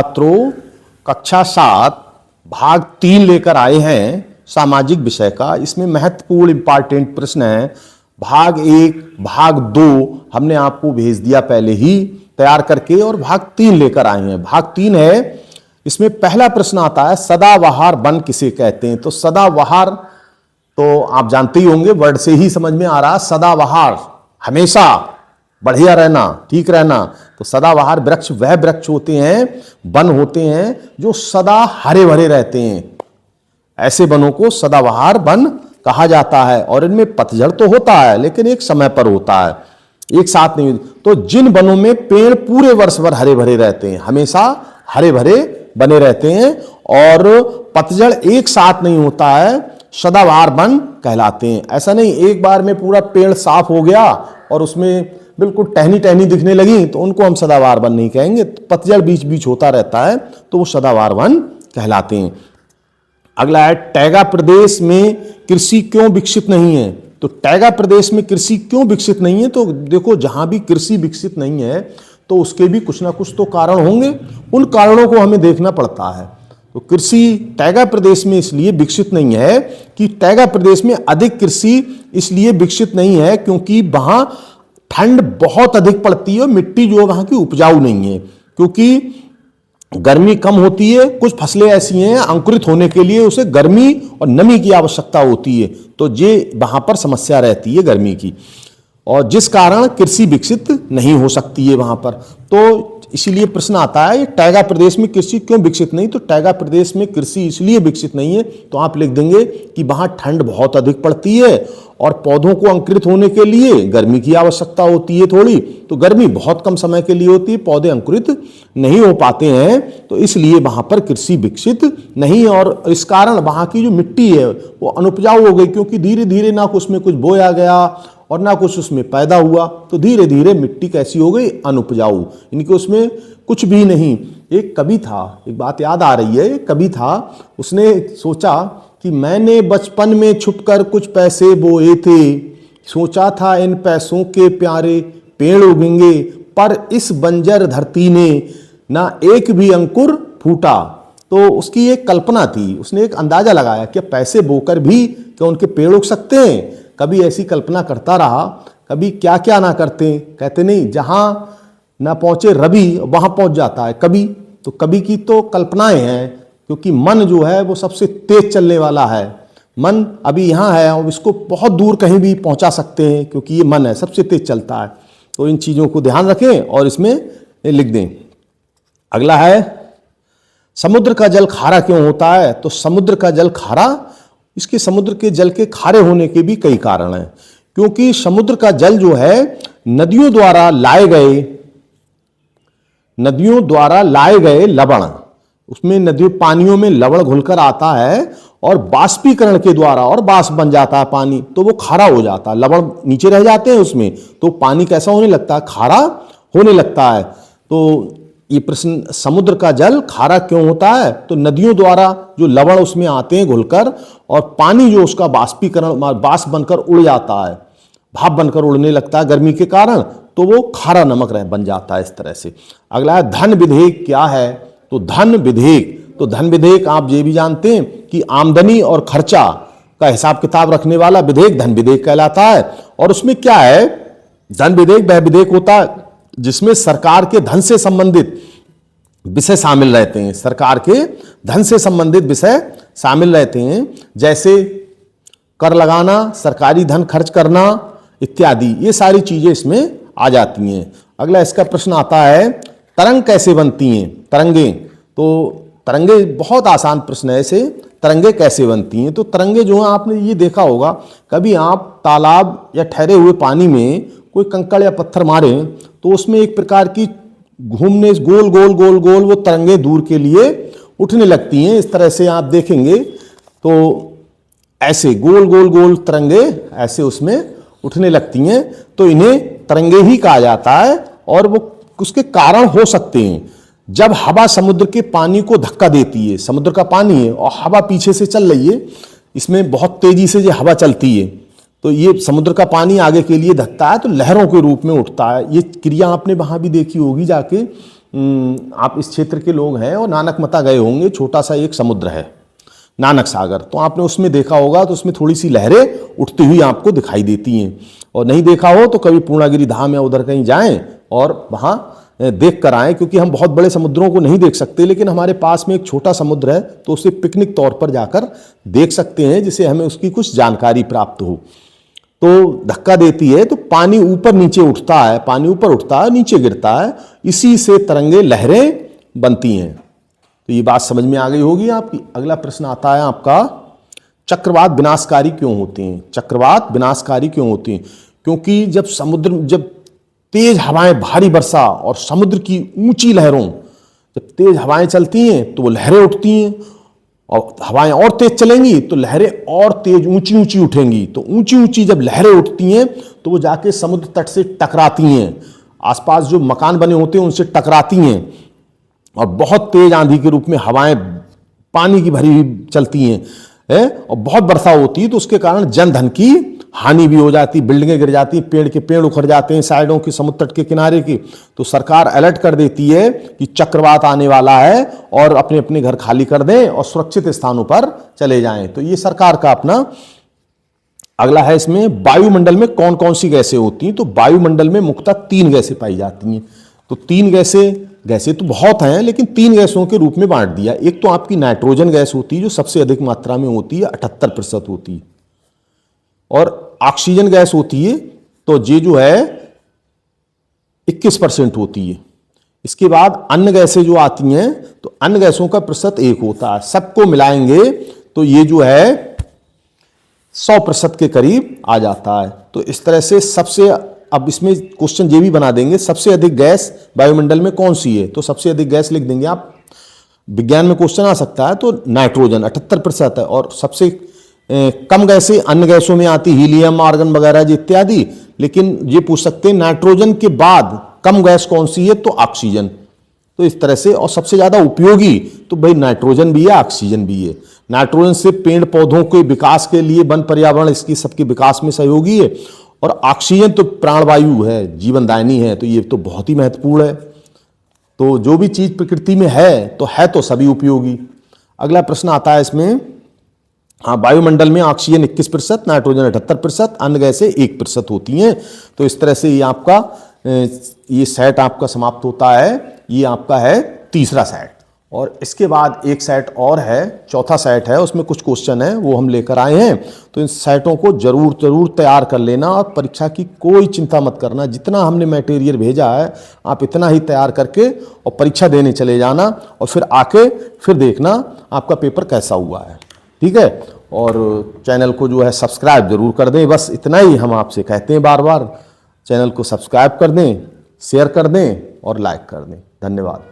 छात्रों, कक्षा 7 भाग 3 लेकर आए हैं सामाजिक विषय का। इसमें महत्वपूर्ण इंपॉर्टेंट प्रश्न है। भाग 1 भाग 2 हमने आपको भेज दिया पहले ही तैयार करके, और भाग 3 लेकर आए हैं। भाग 3 है, इसमें पहला प्रश्न आता है सदाबहार वन किसे कहते हैं। तो सदाबहार तो आप जानते ही होंगे, वर्ड से ही समझ में आ रहा है। सदाबहार हमेशा बढ़िया रहना, ठीक रहना। तो सदाबहार वृक्ष वह वृक्ष होते हैं, वन होते हैं जो सदा हरे भरे रहते हैं। ऐसे वनों को सदाबहार वन कहा जाता है। और इनमें पतझड़ तो होता है, लेकिन एक समय पर होता है, एक साथ नहीं। तो जिन वनों में पेड़ पूरे वर्ष भर हरे भरे रहते हैं, हमेशा हरे भरे बने रहते हैं और पतझड़ एक साथ नहीं होता है, सदाबहार वन कहलाते हैं। ऐसा नहीं एक बार में पूरा पेड़ साफ हो गया और उसमें बिल्कुल टहनी टहनी दिखने लगी तो उनको हम सदाबहार वन नहीं कहेंगे। पतझड़ बीच बीच होता रहता है तो वो सदाबहार वन कहलाते हैं। अगला है टैगा प्रदेश में कृषि क्यों विकसित नहीं है। तो टैगा प्रदेश में कृषि क्यों विकसित नहीं है, तो देखो जहां भी कृषि विकसित नहीं है तो उसके भी कुछ ना कुछ तो कारण होंगे। उन कारणों को हमें देखना पड़ता है। तो कृषि टैगा प्रदेश में इसलिए विकसित नहीं है कि टैगा प्रदेश में अधिक कृषि इसलिए विकसित नहीं है क्योंकि वहां ठंड बहुत अधिक पड़ती है और मिट्टी जो है वहां की उपजाऊ नहीं है, क्योंकि गर्मी कम होती है। कुछ फसलें ऐसी हैं अंकुरित होने के लिए उसे गर्मी और नमी की आवश्यकता होती है, तो ये वहां पर समस्या रहती है गर्मी की, और जिस कारण कृषि विकसित नहीं हो सकती है वहां पर। तो इसीलिए प्रश्न आता है टैगा प्रदेश में कृषि क्यों विकसित नहीं। तो टैगा प्रदेश में कृषि इसलिए विकसित नहीं है तो आप लिख देंगे कि वहां ठंड बहुत अधिक पड़ती है और पौधों को अंकुरित होने के लिए गर्मी की आवश्यकता होती है थोड़ी, तो गर्मी बहुत कम समय के लिए होती है, पौधे अंकुरित नहीं हो पाते हैं, तो इसलिए वहां पर कृषि विकसित नहीं है। और इस कारण वहां की जो मिट्टी है वो अनुपजाऊ हो गई, क्योंकि धीरे धीरे ना उसमें कुछ बोया गया और ना कुछ उसमें पैदा हुआ, तो धीरे धीरे मिट्टी कैसी हो गई, अनुपजाऊ, इनके उसमें कुछ भी नहीं। एक कवि था, एक बात याद आ रही है, एक कवि था, उसने सोचा कि मैंने बचपन में छुपकर कुछ पैसे बोए थे, सोचा था इन पैसों के प्यारे पेड़ उगेंगे, पर इस बंजर धरती ने ना एक भी अंकुर फूटा। तो उसकी एक कल्पना थी, उसने एक अंदाजा लगाया कि पैसे बोकर भी क्या उनके पेड़ उग सकते हैं। कभी ऐसी कल्पना करता रहा, कभी क्या क्या ना करते, कहते नहीं जहां ना पहुंचे रवि वहां पहुंच जाता है कवि। तो कवि की तो कल्पनाएं हैं, क्योंकि मन जो है वो सबसे तेज चलने वाला है। मन अभी यहाँ है और इसको बहुत दूर कहीं भी पहुंचा सकते हैं, क्योंकि ये मन है सबसे तेज चलता है। तो इन चीजों को ध्यान रखें और इसमें लिख दें। अगला है समुद्र का जल खारा क्यों होता है। तो समुद्र का जल खारा, इसके समुद्र के जल के खारे होने के भी कई कारण हैं, क्योंकि समुद्र का जल जो है नदियों द्वारा लाए गए लवण, उसमें नदियों पानियों में लवण घुलकर आता है और बाष्पीकरण के द्वारा और बाष्प बन जाता है पानी, तो वो खारा हो जाता है, लवण नीचे रह जाते हैं उसमें, तो पानी कैसा होने लगता है, खारा होने लगता है। तो ये प्रश्न समुद्र का जल खारा क्यों होता है, तो नदियों द्वारा जो लवण उसमें आते हैं घुलकर, और पानी जो उसका बाष्पीकरण बाष्प बनकर उड़ जाता है, भाप बनकर उड़ने लगता है गर्मी के कारण, तो वो खारा नमक बन जाता है इस तरह से। अगला है धन विधेयक क्या है। तो धन विधेयक आप ये भी जानते हैं कि आमदनी और खर्चा का हिसाब किताब रखने वाला विधेयक धन विधेयक कहलाता है। और उसमें क्या है, धन विधेयक वह विधेयक होता है जिसमें सरकार के धन से संबंधित विषय शामिल रहते हैं, सरकार के धन से संबंधित विषय शामिल रहते हैं, जैसे कर लगाना, सरकारी धन खर्च करना इत्यादि, ये सारी चीजें इसमें आ जाती हैं। अगला इसका प्रश्न आता है तरंग कैसे बनती हैं। तरंगे, तो तरंगे बहुत आसान प्रश्न है ऐसे, तरंगे कैसे बनती हैं। तो तरंगे जो है आपने ये देखा होगा, कभी आप तालाब या ठहरे हुए पानी में कोई कंकड़ या पत्थर मारे तो उसमें एक प्रकार की घूमने गोल गोल गोल गोल वो तरंगे दूर के लिए उठने लगती हैं। इस तरह से आप देखेंगे तो ऐसे गोल गोल गोल तरंगे ऐसे उसमें उठने लगती हैं, तो इन्हें तरंगे ही कहा जाता है। और वो उसके कारण हो सकते हैं जब हवा समुद्र के पानी को धक्का देती है, समुद्र का पानी है और हवा पीछे से चल रही है, इसमें बहुत तेजी से जो हवा चलती है, तो ये समुद्र का पानी आगे के लिए धकता है तो लहरों के रूप में उठता है। ये क्रिया आपने वहां भी देखी होगी जाके, आप इस क्षेत्र के लोग हैं और नानकमता गए होंगे, छोटा सा एक समुद्र है नानक सागर, तो आपने उसमें देखा होगा, तो उसमें थोड़ी सी लहरें उठती हुई आपको दिखाई देती हैं। और नहीं देखा हो तो कभी पूर्णागिरि धाम या उधर कहीं जाएं और वहाँ देख कर आएँ, क्योंकि हम बहुत बड़े समुद्रों को नहीं देख सकते, लेकिन हमारे पास में एक छोटा समुद्र है तो उसे पिकनिक तौर पर जाकर देख सकते हैं, जिससे हमें उसकी कुछ जानकारी प्राप्त हो। तो धक्का देती है तो पानी ऊपर नीचे उठता है, पानी ऊपर उठता है नीचे गिरता है, इसी से तरंगे लहरें बनती हैं। तो ये बात समझ में आ गई होगी आपकी। अगला प्रश्न आता है आपका, चक्रवात विनाशकारी क्यों होते हैं? चक्रवात विनाशकारी क्यों होते हैं? क्योंकि जब तेज हवाएं, भारी वर्षा और समुद्र की ऊंची लहरों, जब तेज हवाएं चलती हैं तो वो लहरें उठती हैं, और हवाएं और तेज चलेंगी तो लहरें और तेज ऊंची ऊंची उठेंगी। तो ऊंची ऊंची जब लहरें उठती हैं तो वो जाके समुद्र तट से टकराती हैं, आसपास जो मकान बने होते हैं उनसे टकराती हैं, और बहुत तेज आंधी के रूप में हवाएं पानी की भरी हुई चलती हैं, और बहुत वर्षा होती है, तो उसके कारण जन धन की हानि भी हो जाती, बिल्डिंगें गिर जाती, पेड़ उखड़ जाते हैं साइडों की, समुद्र तट के किनारे की। तो सरकार अलर्ट कर देती है कि चक्रवात आने वाला है और अपने अपने घर खाली कर दें और सुरक्षित स्थानों पर चले जाएं। तो ये सरकार का अपना। अगला है इसमें, वायुमंडल में कौन कौन सी गैसें होती हैं? तो वायुमंडल में मुख्यतः 3 गैसें पाई जाती हैं। तो 3 गैसें तो बहुत हैं, लेकिन 3 गैसों के रूप में बांट दिया। एक तो आपकी नाइट्रोजन गैस होती है जो सबसे अधिक मात्रा में होती है, 78% होती है, और ऑक्सीजन गैस होती है तो ये जो है 21% होती है। इसके बाद अन्य गैसें जो आती हैं तो अन्य गैसों का प्रतिशत 1 होता है। सबको मिलाएंगे तो ये जो है 100% के करीब आ जाता है। तो इस तरह से अब इसमें क्वेश्चन ये भी बना देंगे, सबसे अधिक गैस वायुमंडल में कौन सी है? तो सबसे अधिक गैस लिख देंगे आप, विज्ञान में क्वेश्चन आ सकता है। तो नाइट्रोजन 78% है, और सबसे कम गैसें अन्य गैसों में आती, हीलियम, आर्गन वगैरह इत्यादि। लेकिन ये पूछ सकते हैं नाइट्रोजन के बाद कम गैस कौन सी है? तो ऑक्सीजन। तो इस तरह से, और सबसे ज्यादा उपयोगी तो भाई नाइट्रोजन भी है, ऑक्सीजन भी है। नाइट्रोजन से पेड़ पौधों के विकास के लिए, वन पर्यावरण इसकी सबके विकास में सहयोगी है, और ऑक्सीजन तो प्राणवायु है, जीवनदायिनी है, तो ये तो बहुत ही महत्वपूर्ण है। तो जो भी चीज प्रकृति में है तो सभी उपयोगी। अगला प्रश्न आता है इसमें, हाँ, वायुमंडल में ऑक्सीजन 21%, नाइट्रोजन 78%, अन्य गैसें 1% होती हैं। तो इस तरह से ये आपका ये सेट आपका समाप्त होता है। ये आपका है तीसरा सेट, और इसके बाद एक सेट और है, चौथा सेट है, उसमें कुछ क्वेश्चन है वो हम लेकर आए हैं। तो इन सेटों को जरूर तैयार कर लेना, और परीक्षा की कोई चिंता मत करना। जितना हमने मटेरियल भेजा है आप इतना ही तैयार करके और परीक्षा देने चले जाना, और फिर आके फिर देखना आपका पेपर कैसा हुआ है। ठीक है, और चैनल को जो है सब्सक्राइब जरूर कर दें। बस इतना ही हम आपसे कहते हैं बार बार, चैनल को सब्सक्राइब कर दें, शेयर कर दें और लाइक कर दें। धन्यवाद।